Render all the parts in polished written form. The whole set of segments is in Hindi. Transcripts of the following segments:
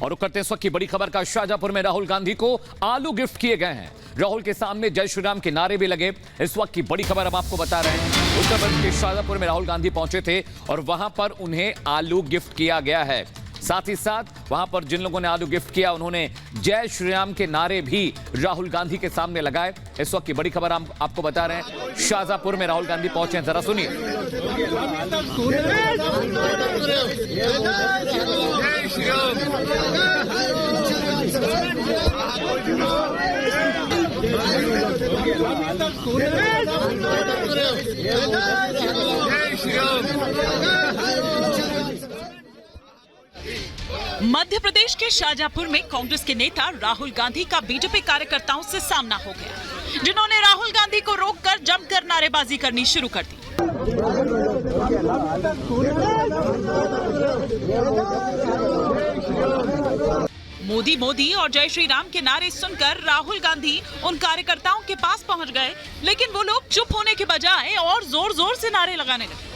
और करते हैं इस वक्त की बड़ी खबर का। शाहजहांपुर में राहुल गांधी को आलू गिफ्ट किए गए हैं। राहुल के सामने जय श्री राम के नारे भी लगे। इस वक्त की बड़ी खबर अब आपको बता रहे हैं। उत्तर प्रदेश के शाहजहांपुर में राहुल गांधी पहुंचे थे और वहां पर उन्हें आलू गिफ्ट किया गया है। साथ ही साथ वहां पर जिन लोगों ने आलू गिफ्ट किया उन्होंने जय श्री राम के नारे भी राहुल गांधी के सामने लगाए। इस वक्त की बड़ी खबर हम आपको बता रहे हैं। शाहजहांपुर में राहुल गांधी पहुंचे हैं, जरा सुनिए। मध्य प्रदेश के शाहजहांपुर में कांग्रेस के नेता राहुल गांधी का बीजेपी कार्यकर्ताओं से सामना हो गया, जिन्होंने राहुल गांधी को रोककर जमकर नारेबाजी करनी शुरू कर दी। मोदी मोदी और जय श्री राम के नारे सुनकर राहुल गांधी उन कार्यकर्ताओं के पास पहुंच गए, लेकिन वो लोग चुप होने के बजाय और जोर जोर से नारे लगाने लगे।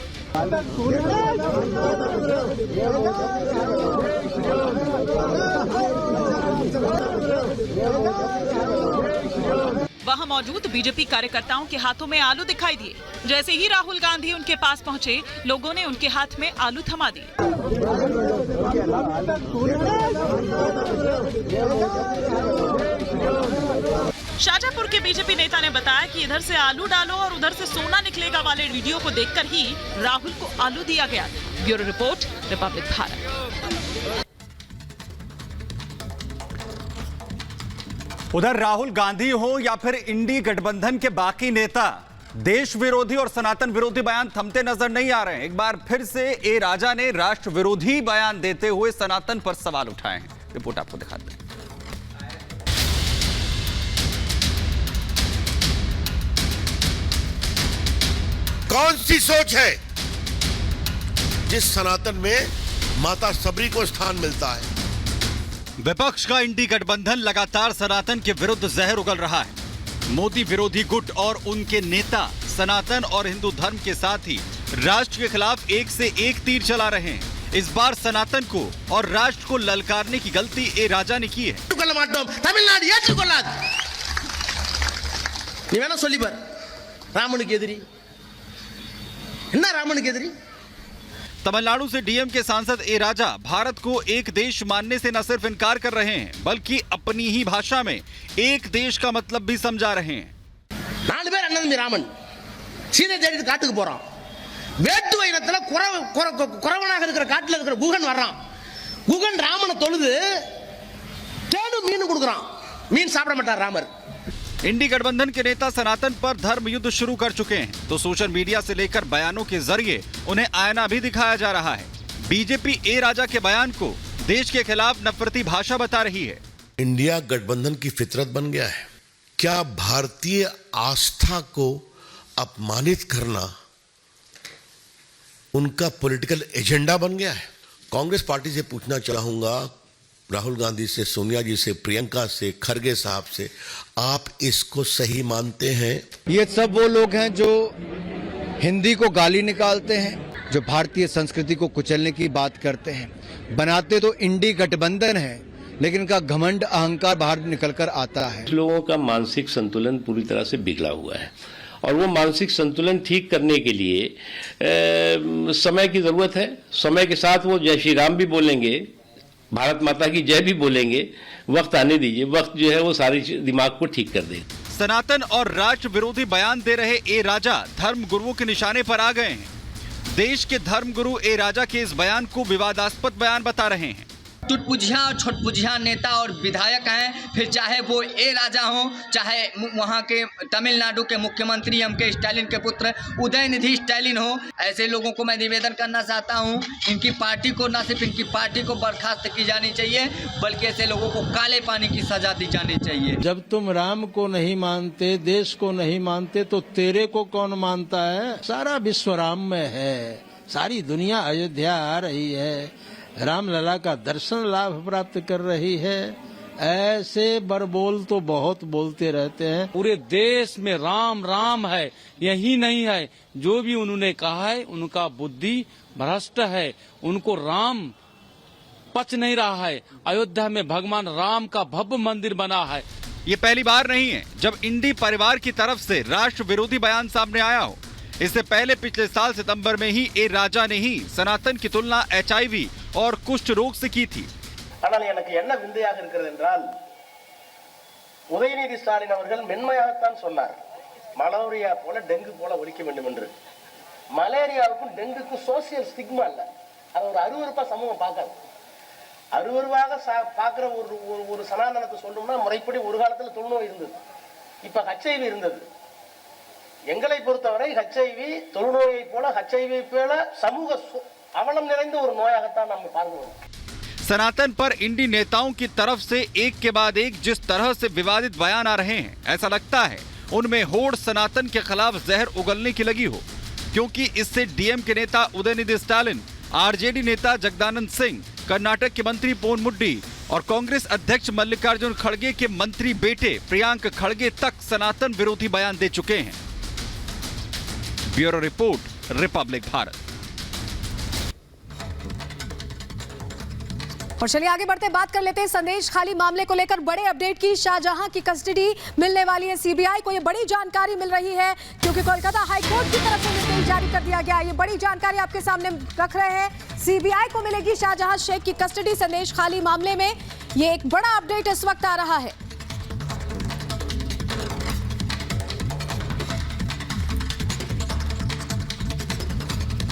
वहां मौजूद बीजेपी कार्यकर्ताओं के हाथों में आलू दिखाई दिए। जैसे ही राहुल गांधी उनके पास पहुंचे, लोगों ने उनके हाथ में आलू थमा दिए। शाहजहांपुर के बीजेपी नेता ने बताया कि इधर से आलू डालो और उधर से सोना निकलेगा वाले वीडियो को देखकर ही राहुल को आलू दिया गया। Bureau report, Republic Bharat. उधर राहुल गांधी हो या फिर इंडी गठबंधन के बाकी नेता, देश विरोधी और सनातन विरोधी बयान थमते नजर नहीं आ रहे हैं। एक बार फिर से ए राजा ने राष्ट्र विरोधी बयान देते हुए सनातन पर सवाल उठाए हैं। रिपोर्ट आपको दिखाते हैं। कौन सी सोच है जिस सनातन में माता सबरी को स्थान मिलता है? विपक्ष का इंडी गठबंधन लगातार सनातन के विरुद्ध जहर उगल रहा है। मोदी विरोधी गुट और उनके नेता सनातन और हिंदू धर्म के साथ ही राष्ट्र के खिलाफ एक से एक तीर चला रहे हैं। इस बार सनातन को और राष्ट्र को ललकारने की गलती ए राजा ने की है। तमिलनाडु से डीएम के सांसद ए राजा भारत को एक देश मानने से न सिर्फ इनकार कर रहे हैं, बल्कि अपनी ही भाषा में एक देश का मतलब भी समझा रहे हैं। रामन सीधे தேடிட்டு காட்டுக்கு போறான். வேட்டுவ இனத்துல குறவனாக இருக்கிற காட்டுல இருக்கிற குகன் வர்றான். குகன் ராமனை தொழுது தேடு மீன் கொடுக்குறான். மீன் சாப்பிட மாட்டார் ராமர்। इंडी गठबंधन के नेता सनातन पर धर्म युद्ध शुरू कर चुके हैं, तो सोशल मीडिया से लेकर बयानों के जरिए उन्हें आईना भी दिखाया जा रहा है। बीजेपी ए राजा के बयान को देश के खिलाफ नफरती भाषा बता रही है। इंडिया गठबंधन की फितरत बन गया है। क्या भारतीय आस्था को अपमानित करना उनका पॉलिटिकल एजेंडा बन गया है? कांग्रेस पार्टी से पूछना चाहूंगा, राहुल गांधी से, सोनिया जी से, प्रियंका से, खरगे साहब से, आप इसको सही मानते हैं? ये सब वो लोग हैं जो हिंदी को गाली निकालते हैं, जो भारतीय संस्कृति को कुचलने की बात करते हैं। बनाते तो इंडी गठबंधन है, लेकिन इनका घमंड अहंकार बाहर निकलकर आता है। लोगों का मानसिक संतुलन पूरी तरह से बिगड़ा हुआ है और वो मानसिक संतुलन ठीक करने के लिए समय की जरूरत है। समय के साथ वो जय श्री राम भी बोलेंगे, भारत माता की जय भी बोलेंगे। वक्त आने दीजिए, वक्त जो है वो सारी दिमाग को ठीक कर दे। सनातन और राष्ट्र विरोधी बयान दे रहे ए राजा धर्म गुरुओं के निशाने पर आ गए हैं। देश के धर्म गुरु ए राजा के इस बयान को विवादास्पद बयान बता रहे हैं। टुटपुजिया और छोटपुजिया नेता और विधायक हैं, फिर चाहे वो ए राजा हो, चाहे वहाँ के तमिलनाडु के मुख्यमंत्री एम.के. स्टालिन के पुत्र उदयनिधि स्टालिन हो। ऐसे लोगों को मैं निवेदन करना चाहता हूँ, इनकी पार्टी को, न सिर्फ इनकी पार्टी को बर्खास्त की जानी चाहिए, बल्कि ऐसे लोगों को काले पानी की सजा दी जानी चाहिए। जब तुम राम को नहीं मानते, देश को नहीं मानते, तो तेरे को कौन मानता है? सारा विश्व राम में है, सारी दुनिया अयोध्या आ रही है, रामलला का दर्शन लाभ प्राप्त कर रही है। ऐसे बरबोल तो बहुत बोलते रहते हैं। पूरे देश में राम राम है, यही नहीं है, जो भी उन्होंने कहा है उनका बुद्धि भ्रष्ट है। उनको राम पच नहीं रहा है। अयोध्या में भगवान राम का भव्य मंदिर बना है। ये पहली बार नहीं है जब इंडी परिवार की तरफ से राष्ट्र विरोधी बयान सामने आया हो। इससे पहले पिछले साल सितंबर में ही ए राजा ने ही सनातन की तुलना HIV और कुष्ठ रोग से की थी। ஆனால் எனக்கு என்ன விந்தையாக இருக்கிறது என்றால் உதயநிதி ஸ்டாலின் அவர்கள் மென்மையாகத்தான் சொன்னார், மலேரியா போல டெங்கு போல ஒழிக்க வேண்டும் என்று. மலேரியாவுக்கும் டெங்குக்கும் சோசியல் ஸ்டிக்மா இல்ல, அது ஒரு அருவருப்பா சமூகம் பார்க்காது. அருவருவாக பார்க்குற ஒரு சனாதனத்தை சொல்லணும்னா முறைப்படி ஒரு காலத்தில் தொழுநோய் இருந்தது, இப்போ HIV இருந்தது. எங்களை பொறுத்தவரை HIV தொழுநோயை போல HIV போல சமூக அவலம் நிறைந்த ஒரு நோயாகத்தான் நம்ம பார்க்கிறோம்। सनातन पर इंडी नेताओं की तरफ से एक के बाद एक जिस तरह से विवादित बयान आ रहे हैं, ऐसा लगता है उनमें होड़ सनातन के खिलाफ जहर उगलने की लगी हो, क्योंकि इससे डीएम के नेता उदयनिधि स्टालिन, आरजेडी नेता जगदानंद सिंह, कर्नाटक के मंत्री पोन मुड्डी और कांग्रेस अध्यक्ष मल्लिकार्जुन खड़गे के मंत्री बेटे प्रियांक खड़गे तक सनातन विरोधी बयान दे चुके हैं। Bureau report, Republic Bharat. और चलिए आगे बढ़ते बात कर लेते हैं संदेश खाली मामले को लेकर बड़े अपडेट की। शाहजहां की कस्टडी मिलने वाली है सीबीआई को, ये बड़ी जानकारी मिल रही है क्योंकि कोलकाता हाईकोर्ट की तरफ से निर्देश जारी कर दिया गया। ये बड़ी जानकारी आपके सामने रख रहे हैं। सीबीआई को मिलेगी शाहजहां शेख की कस्टडी संदेश खाली मामले में। ये एक बड़ा अपडेट इस वक्त आ रहा है।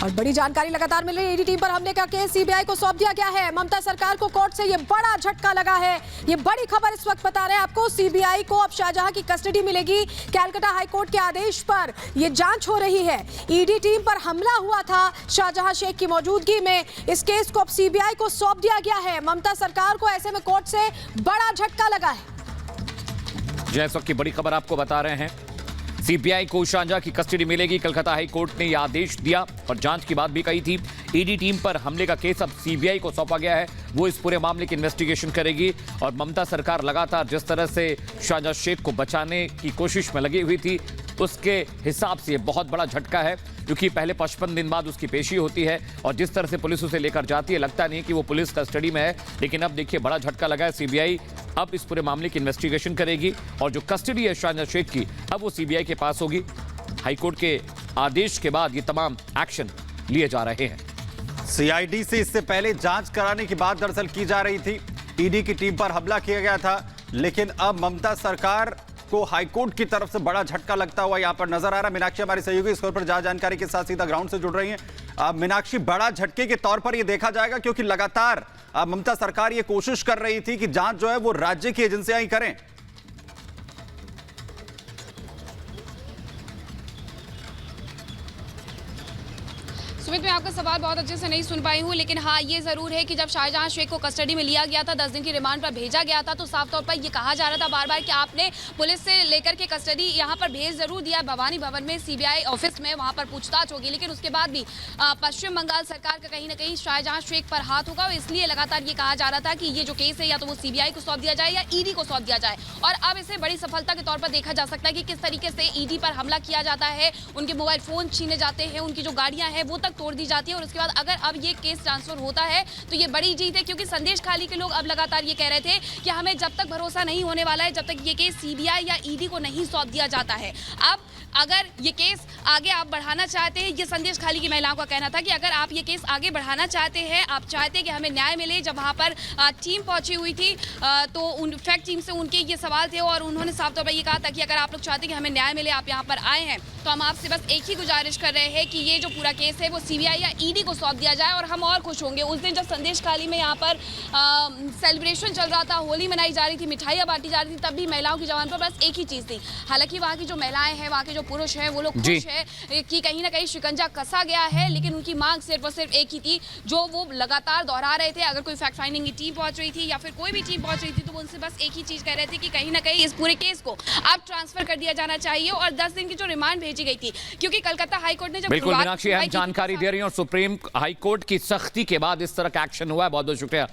और बड़ी जानकारी लगातार मिल रही है। ईडी टीम पर हमले का केस सीबीआई को सौंप दिया गया है। ममता सरकार को कोर्ट से ये बड़ा झटका लगा है। ये बड़ी खबर इस वक्त बता रहे हैं आपको। सीबीआई को अब शाहजहां की कस्टडी मिलेगी। कलकत्ता हाईकोर्ट के आदेश पर ये जांच हो रही है। ईडी टीम पर हमला हुआ था शाहजहां शेख की मौजूदगी में। इस केस को अब सीबीआई को सौंप दिया गया है। ममता सरकार को ऐसे में कोर्ट से बड़ा झटका लगा है। जय, इस वक्त की बड़ी खबर आपको बता रहे हैं। सीबीआई को शाहजहां की कस्टडी मिलेगी। कलकत्ता हाई कोर्ट ने यह आदेश दिया और जांच की बात भी कही थी। ईडी टीम पर हमले का केस अब सीबीआई को सौंपा गया है। वो इस पूरे मामले की इन्वेस्टिगेशन करेगी। और ममता सरकार लगातार जिस तरह से शाहजहां शेख को बचाने की कोशिश में लगी हुई थी, उसके हिसाब से बहुत बड़ा झटका है, क्योंकि पहले 55 दिन बाद उसकी पेशी होती है और जिस तरह से पुलिस उसे लेकर जाती है, लगता नहीं कि वो पुलिस कस्टडी में है। लेकिन अब देखिए बड़ा झटका लगा है। सीबीआई अब इस पूरे मामले की इन्वेस्टिगेशन करेगी और जो कस्टडी है शाहजहां शेख की, अब वो सीबीआई के पास होगी। हाईकोर्ट के आदेश के बाद ये तमाम एक्शन लिए जा रहे हैं। सीआईडी से इससे पहले जांच कराने की बात दरअसल की जा रही थी। ईडी की टीम पर हमला किया गया था, लेकिन अब ममता सरकार को हाईकोर्ट की तरफ से बड़ा झटका लगता हुआ यहां पर नजर आ रहा है। मीनाक्षी हमारी सहयोगी इस पर ज्यादा जानकारी के साथ सीधा ग्राउंड से जुड़ रही हैं। मीनाक्षी, बड़ा झटके के तौर पर यह देखा जाएगा क्योंकि लगातार ममता सरकार ये कोशिश कर रही थी कि जांच जो है वो राज्य की एजेंसियां ही करें। सुमित, मैं आपका सवाल बहुत अच्छे से नहीं सुन पाई हूँ, लेकिन हाँ ये जरूर है कि जब शाहजहां शेख को कस्टडी में लिया गया था, 10 दिन की रिमांड पर भेजा गया था, तो साफ तौर पर ये कहा जा रहा था बार बार कि आपने पुलिस से लेकर के कस्टडी यहाँ पर भेज जरूर दिया। भवानी भवन में सीबीआई ऑफिस में वहाँ पर पूछताछ होगी, लेकिन उसके बाद भी पश्चिम बंगाल सरकार का कहीं ना कहीं शाहजहां शेख पर हाथ होगा। और इसलिए लगातार ये कहा जा रहा था कि ये जो केस है या तो वो सीबीआई को सौंप दिया जाए या ईडी को सौंप दिया जाए। और अब इसे बड़ी सफलता के तौर पर देखा जा सकता है कि किस तरीके से ईडी पर हमला किया जाता है, उनके मोबाइल फोन छीने जाते हैं, उनकी जो गाड़ियां हैं वो तक तोड़ दी जाती है। और उसके बाद अगर अब ये केस ट्रांसफर होता है तो ये बड़ी जीत है, क्योंकि संदेश खाली के लोग अब लगातार ये कह रहे थे कि हमें जब तक भरोसा नहीं होने वाला है, जब तक ये केस सीबीआई या ईडी को नहीं सौंप दिया जाता है। अब अगर ये केस आगे आप बढ़ाना चाहते हैं, ये संदेश खाली की महिलाओं का कहना था कि अगर आप ये केस आगे बढ़ाना चाहते हैं, आप चाहते हैं कि हमें न्याय मिले। जब वहाँ पर टीम पहुंची हुई थी तो उन फैक्ट टीम से उनके ये सवाल थे और उन्होंने साफ तौर पर ये कहा था कि अगर आप लोग चाहते हैं कि हमें न्याय मिले, आप यहाँ पर आए हैं, तो हम आपसे बस एक ही गुजारिश कर रहे हैं कि ये जो पूरा केस है वो सीबीआई या ईडी को सौंप दिया जाए और हम और खुश होंगे। उस दिन जब संदेश खाली में यहाँ पर सेलिब्रेशन चल रहा था, होली मनाई जा रही थी, मिठाइयाँ बांटी जा रही थी, तब भी महिलाओं की जबान पर बस एक ही चीज़ थी। हालांकि वहाँ की जो महिलाएं हैं, वहाँ के जो पुरुष हैं, वो लोग खुश है कि कहीं ना कहीं शिकंजा कसा गया है, लेकिन उनकी मांग सिर्फ और सिर्फ एक ही थी जो वो लगातार दोहरा रहे थे। अगर कोई फैक्ट फाइंडिंग की टीम पहुंच रही थी या फिर कोई भी टीम पहुंच रही थी तो वो उनसे बस एक ही चीज कह रहे थे कि कहीं ना कहीं इस पूरे केस को अब ट्रांसफर कर दिया जाना चाहिए और 10 दिन की जो रिमांड भेजी गई थी, क्योंकि कलकत्ता हाईकोर्ट ने जब बिल्कुल मीनाक्षी अहम जानकारी दे रही है और सुप्रीम हाईकोर्ट की सख्ती के बाद इस तरह का एक्शन हुआ है। बहुत बहुत शुक्रिया।